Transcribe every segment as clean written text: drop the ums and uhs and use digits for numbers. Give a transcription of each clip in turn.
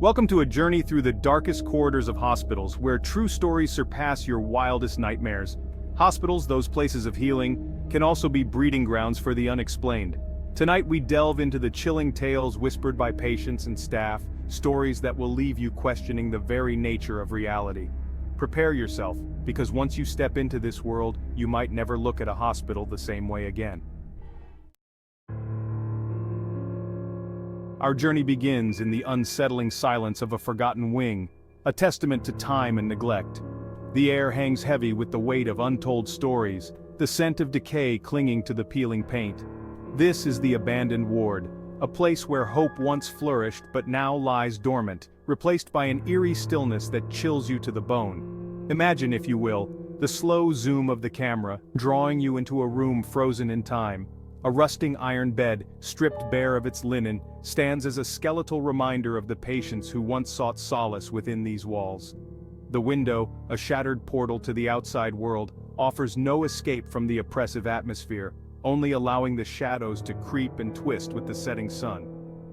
Welcome to a journey through the darkest corridors of hospitals, where true stories surpass your wildest nightmares. Hospitals, those places of healing, can also be breeding grounds for the unexplained. Tonight we delve into the chilling tales whispered by patients and staff, stories that will leave you questioning the very nature of reality. Prepare yourself, because once you step into this world, you might never look at a hospital the same way again. Our journey begins in the unsettling silence of a forgotten wing, a testament to time and neglect. The air hangs heavy with the weight of untold stories, the scent of decay clinging to the peeling paint. This is the abandoned ward, a place where hope once flourished but now lies dormant, replaced by an eerie stillness that chills you to the bone. Imagine, if you will, the slow zoom of the camera, drawing you into a room frozen in time. A rusting iron bed, stripped bare of its linen, stands as a skeletal reminder of the patients who once sought solace within these walls. The window, a shattered portal to the outside world, offers no escape from the oppressive atmosphere, only allowing the shadows to creep and twist with the setting sun.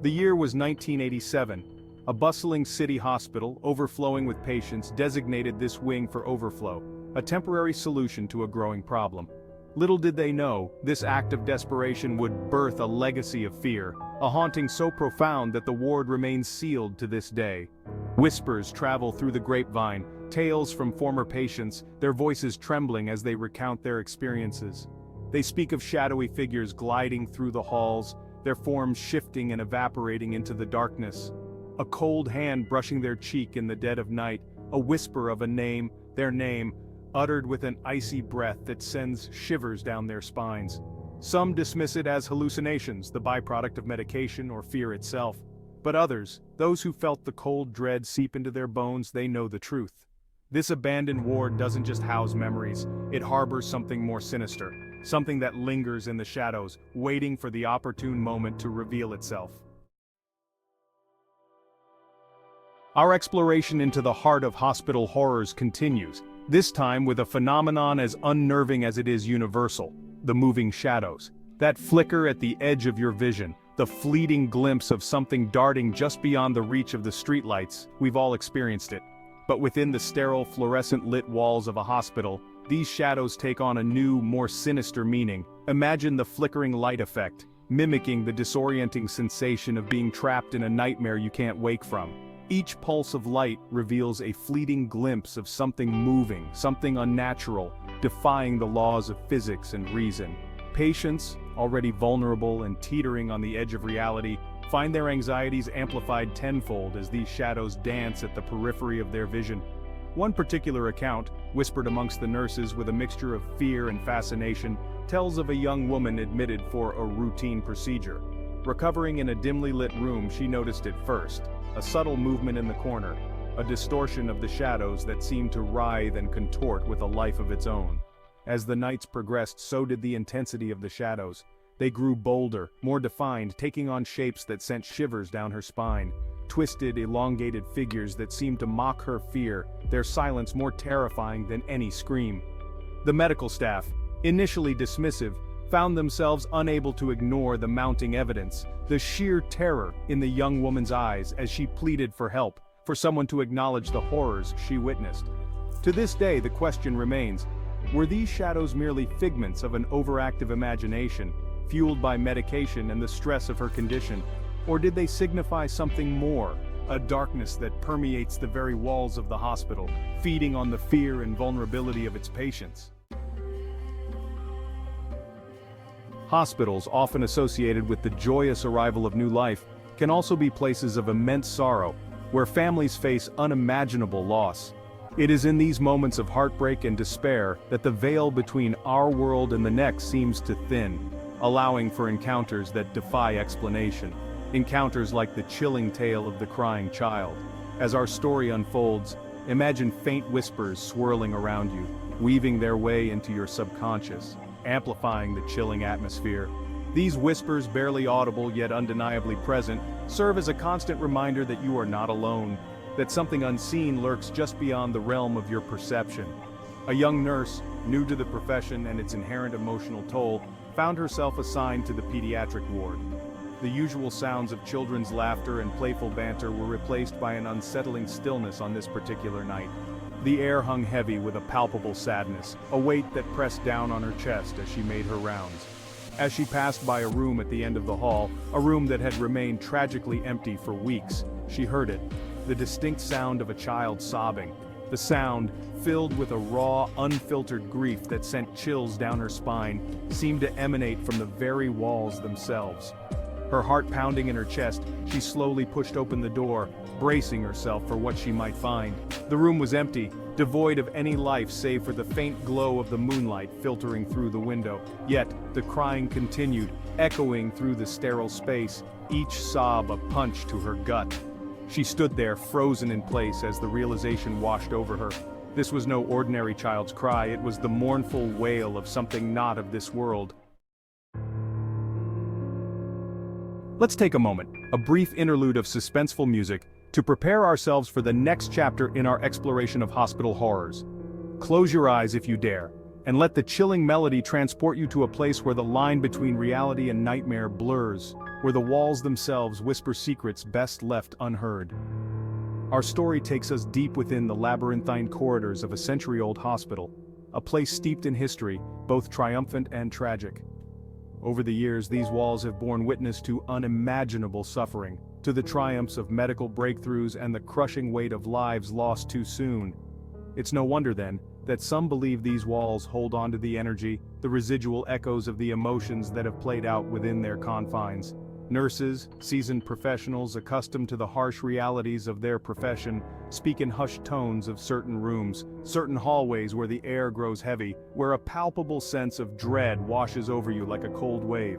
The year was 1987. A bustling city hospital, overflowing with patients, designated this wing for overflow, a temporary solution to a growing problem. Little did they know, this act of desperation would birth a legacy of fear, a haunting so profound that the ward remains sealed to this day. Whispers travel through the grapevine, tales from former patients, their voices trembling as they recount their experiences. They speak of shadowy figures gliding through the halls, their forms shifting and evaporating into the darkness. A cold hand brushing their cheek in the dead of night, a whisper of a name, their name, uttered with an icy breath that sends shivers down their spines. Some dismiss it as hallucinations, the byproduct of medication or fear itself. But others, those who felt the cold dread seep into their bones, they know the truth. This abandoned ward doesn't just house memories, it harbors something more sinister, something that lingers in the shadows, waiting for the opportune moment to reveal itself. Our exploration into the heart of hospital horrors continues, this time with a phenomenon as unnerving as it is universal: the moving shadows. That flicker at the edge of your vision, the fleeting glimpse of something darting just beyond the reach of the streetlights, we've all experienced it. But within the sterile, fluorescent-lit walls of a hospital, these shadows take on a new, more sinister meaning. Imagine the flickering light effect, mimicking the disorienting sensation of being trapped in a nightmare you can't wake from. Each pulse of light reveals a fleeting glimpse of something moving, something unnatural, defying the laws of physics and reason. Patients, already vulnerable and teetering on the edge of reality, find their anxieties amplified tenfold as these shadows dance at the periphery of their vision. One particular account, whispered amongst the nurses with a mixture of fear and fascination, tells of a young woman admitted for a routine procedure. Recovering in a dimly lit room, she noticed it first. A subtle movement in the corner, a distortion of the shadows that seemed to writhe and contort with a life of its own. As the nights progressed, so did the intensity of the shadows. They grew bolder, more defined, taking on shapes that sent shivers down her spine. Twisted, elongated figures that seemed to mock her fear, their silence more terrifying than any scream. The medical staff, initially dismissive, found themselves unable to ignore the mounting evidence, the sheer terror in the young woman's eyes as she pleaded for help, for someone to acknowledge the horrors she witnessed. To this day, the question remains, were these shadows merely figments of an overactive imagination, fueled by medication and the stress of her condition, or did they signify something more, a darkness that permeates the very walls of the hospital, feeding on the fear and vulnerability of its patients? Hospitals, often associated with the joyous arrival of new life, can also be places of immense sorrow, where families face unimaginable loss. It is in these moments of heartbreak and despair that the veil between our world and the next seems to thin, allowing for encounters that defy explanation. Encounters like the chilling tale of the crying child. As our story unfolds, imagine faint whispers swirling around you, weaving their way into your subconscious, amplifying the chilling atmosphere. These whispers, barely audible yet undeniably present, serve as a constant reminder that you are not alone, that something unseen lurks just beyond the realm of your perception. A young nurse, new to the profession and its inherent emotional toll, found herself assigned to the pediatric ward. the usual sounds of children's laughter and playful banter were replaced by an unsettling stillness on this particular night. The air hung heavy with a palpable sadness, a weight that pressed down on her chest as she made her rounds. As she passed by a room at the end of the hall, a room that had remained tragically empty for weeks, she heard it. The distinct sound of a child sobbing. The sound, filled with a raw, unfiltered grief that sent chills down her spine, seemed to emanate from the very walls themselves. Her heart pounding in her chest, she slowly pushed open the door, bracing herself for what she might find. The room was empty, devoid of any life save for the faint glow of the moonlight filtering through the window. Yet, the crying continued, echoing through the sterile space, each sob a punch to her gut. She stood there, frozen in place as the realization washed over her. This was no ordinary child's cry, it was the mournful wail of something not of this world. Let's take a moment, a brief interlude of suspenseful music, to prepare ourselves for the next chapter in our exploration of hospital horrors. Close your eyes if you dare, and let the chilling melody transport you to a place where the line between reality and nightmare blurs, where the walls themselves whisper secrets best left unheard. Our story takes us deep within the labyrinthine corridors of a century-old hospital, a place steeped in history, both triumphant and tragic. Over the years, these walls have borne witness to unimaginable suffering, to the triumphs of medical breakthroughs and the crushing weight of lives lost too soon. It's no wonder, then, that some believe these walls hold on to the energy, the residual echoes of the emotions that have played out within their confines. Nurses, seasoned professionals accustomed to the harsh realities of their profession, speak in hushed tones of certain rooms, certain hallways where the air grows heavy, where a palpable sense of dread washes over you like a cold wave.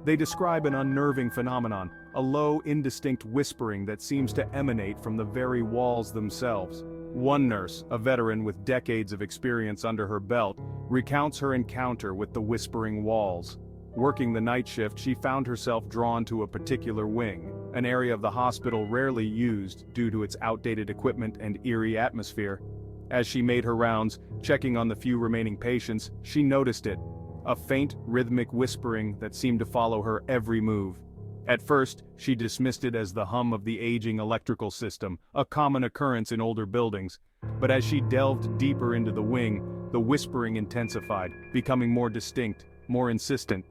They describe an unnerving phenomenon, a low, indistinct whispering that seems to emanate from the very walls themselves. One nurse, a veteran with decades of experience under her belt, recounts her encounter with the whispering walls. Working the night shift, she found herself drawn to a particular wing, an area of the hospital rarely used due to its outdated equipment and eerie atmosphere. As she made her rounds, checking on the few remaining patients, she noticed it, a faint, rhythmic whispering that seemed to follow her every move. At first, she dismissed it as the hum of the aging electrical system, a common occurrence in older buildings. But as she delved deeper into the wing, the whispering intensified, becoming more distinct, more insistent.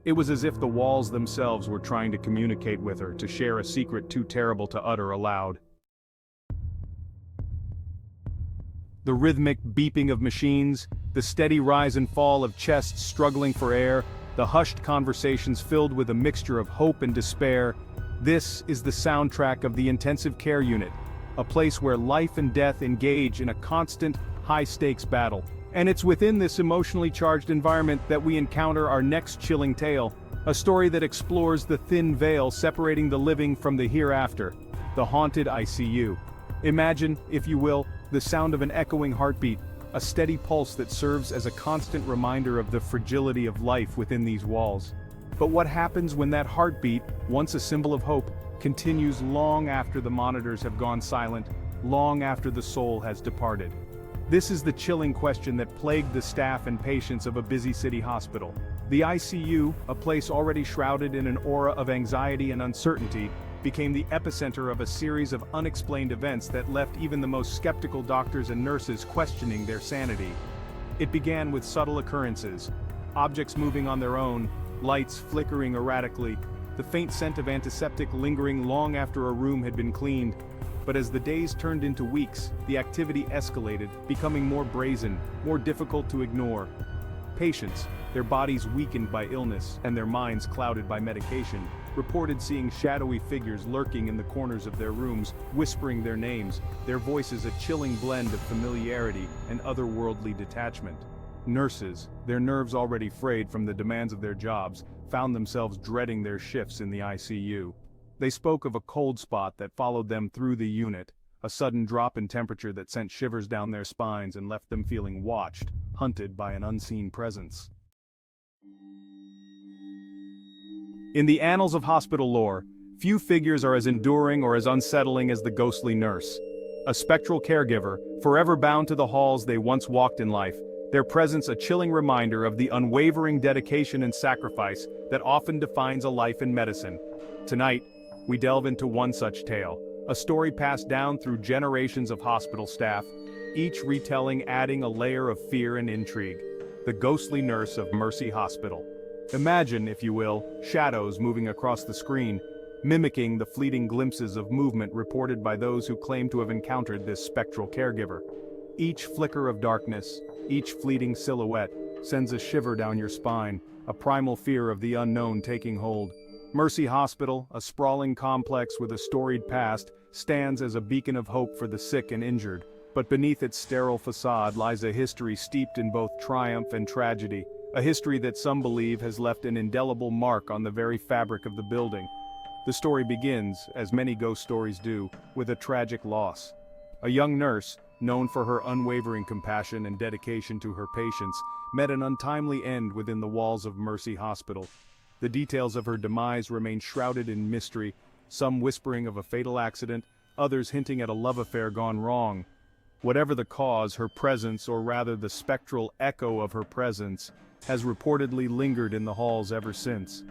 It was as if the walls themselves were trying to communicate with her, to share a secret too terrible to utter aloud. The rhythmic beeping of machines, the steady rise and fall of chests struggling for air, the hushed conversations filled with a mixture of hope and despair. This is the soundtrack of the intensive care unit, a place where life and death engage in a constant, high-stakes battle. And it's within this emotionally charged environment that we encounter our next chilling tale, a story that explores the thin veil separating the living from the hereafter, the haunted ICU. Imagine, if you will, the sound of an echoing heartbeat, a steady pulse that serves as a constant reminder of the fragility of life within these walls. But what happens when that heartbeat, once a symbol of hope, continues long after the monitors have gone silent, long after the soul has departed? This is the chilling question that plagued the staff and patients of a busy city hospital. The ICU, a place already shrouded in an aura of anxiety and uncertainty, became the epicenter of a series of unexplained events that left even the most skeptical doctors and nurses questioning their sanity. It began with subtle occurrences, objects moving on their own, lights flickering erratically, the faint scent of antiseptic lingering long after a room had been cleaned. But as the days turned into weeks, the activity escalated, becoming more brazen, more difficult to ignore. Patients, their bodies weakened by illness and their minds clouded by medication, reported seeing shadowy figures lurking in the corners of their rooms, whispering their names, their voices a chilling blend of familiarity and otherworldly detachment. Nurses, their nerves already frayed from the demands of their jobs, found themselves dreading their shifts in the ICU. They spoke of a cold spot that followed them through the unit, a sudden drop in temperature that sent shivers down their spines and left them feeling watched, hunted by an unseen presence. In the annals of hospital lore, few figures are as enduring or as unsettling as the ghostly nurse. A spectral caregiver, forever bound to the halls they once walked in life, their presence a chilling reminder of the unwavering dedication and sacrifice that often defines a life in medicine. Tonight, we delve into one such tale, a story passed down through generations of hospital staff, each retelling adding a layer of fear and intrigue. The ghostly nurse of Mercy Hospital. Imagine, if you will, shadows moving across the screen, mimicking the fleeting glimpses of movement reported by those who claim to have encountered this spectral caregiver. Each flicker of darkness, each fleeting silhouette, sends a shiver down your spine, a primal fear of the unknown taking hold. Mercy Hospital, a sprawling complex with a storied past, stands as a beacon of hope for the sick and injured. But beneath its sterile facade lies a history steeped in both triumph and tragedy, a history that some believe has left an indelible mark on the very fabric of the building. The story begins, as many ghost stories do, with a tragic loss. A young nurse, known for her unwavering compassion and dedication to her patients, met an untimely end within the walls of Mercy Hospital. The details of her demise remain shrouded in mystery, some whispering of a fatal accident, others hinting at a love affair gone wrong. Whatever the cause, her presence, or rather the spectral echo of her presence, has reportedly lingered in the halls ever since.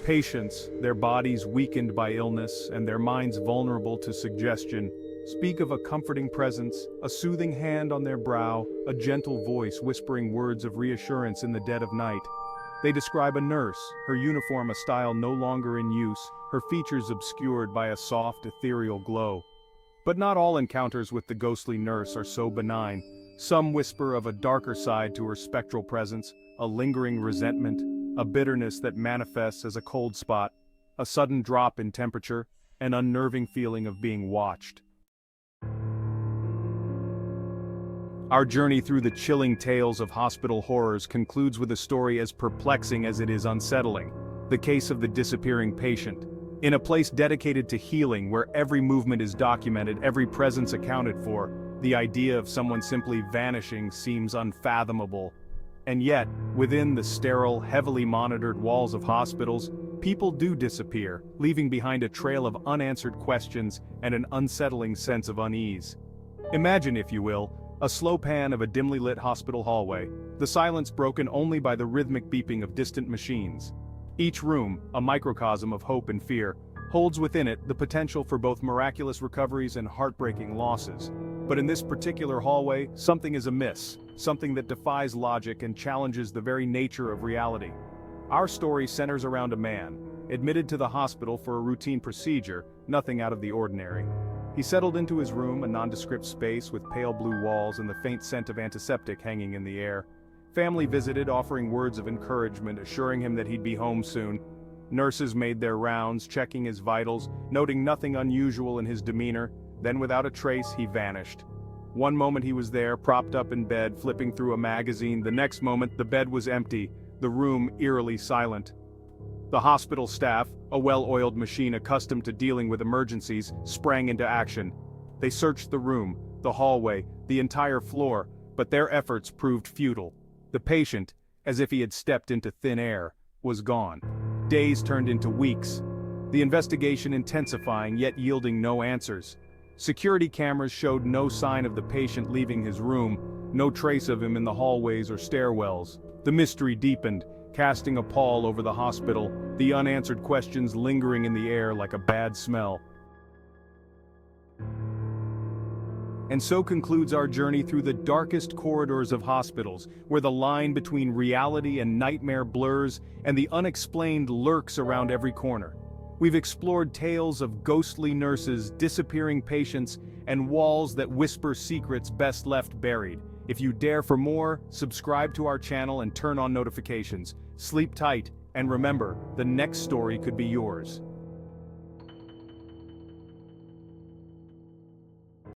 Patients, their bodies weakened by illness and their minds vulnerable to suggestion, speak of a comforting presence, a soothing hand on their brow, a gentle voice whispering words of reassurance in the dead of night. They describe a nurse, her uniform a style no longer in use, her features obscured by a soft, ethereal glow. But not all encounters with the ghostly nurse are so benign. Some whisper of a darker side to her spectral presence, a lingering resentment, a bitterness that manifests as a cold spot, a sudden drop in temperature, an unnerving feeling of being watched. Our journey through the chilling tales of hospital horrors concludes with a story as perplexing as it is unsettling, the case of the disappearing patient. In a place dedicated to healing, where every movement is documented, every presence accounted for, the idea of someone simply vanishing seems unfathomable. And yet, within the sterile, heavily monitored walls of hospitals, people do disappear, leaving behind a trail of unanswered questions and an unsettling sense of unease. Imagine, if you will, a slow pan of a dimly lit hospital hallway, the silence broken only by the rhythmic beeping of distant machines. Each room, a microcosm of hope and fear, holds within it the potential for both miraculous recoveries and heartbreaking losses. But in this particular hallway, something is amiss, something that defies logic and challenges the very nature of reality. Our story centers around a man, admitted to the hospital for a routine procedure, nothing out of the ordinary. He settled into his room, a nondescript space with pale blue walls and the faint scent of antiseptic hanging in the air. Family visited, offering words of encouragement, assuring him that he'd be home soon. Nurses made their rounds, checking his vitals, noting nothing unusual in his demeanor. Then without a trace, he vanished. One moment he was there, propped up in bed, flipping through a magazine. The next moment, the bed was empty, the room eerily silent. The hospital staff, a well-oiled machine accustomed to dealing with emergencies, sprang into action. They searched the room, the hallway, the entire floor, but their efforts proved futile. The patient, as if he had stepped into thin air, was gone. Days turned into weeks. The investigation intensifying, yet yielding no answers. Security cameras showed no sign of the patient leaving his room, no trace of him in the hallways or stairwells. The mystery deepened, casting a pall over the hospital, the unanswered questions lingering in the air like a bad smell. And so concludes our journey through the darkest corridors of hospitals, where the line between reality and nightmare blurs, and the unexplained lurks around every corner. We've explored tales of ghostly nurses, disappearing patients, and walls that whisper secrets best left buried. If you dare for more, subscribe to our channel and turn on notifications. Sleep tight, and remember, the next story could be yours.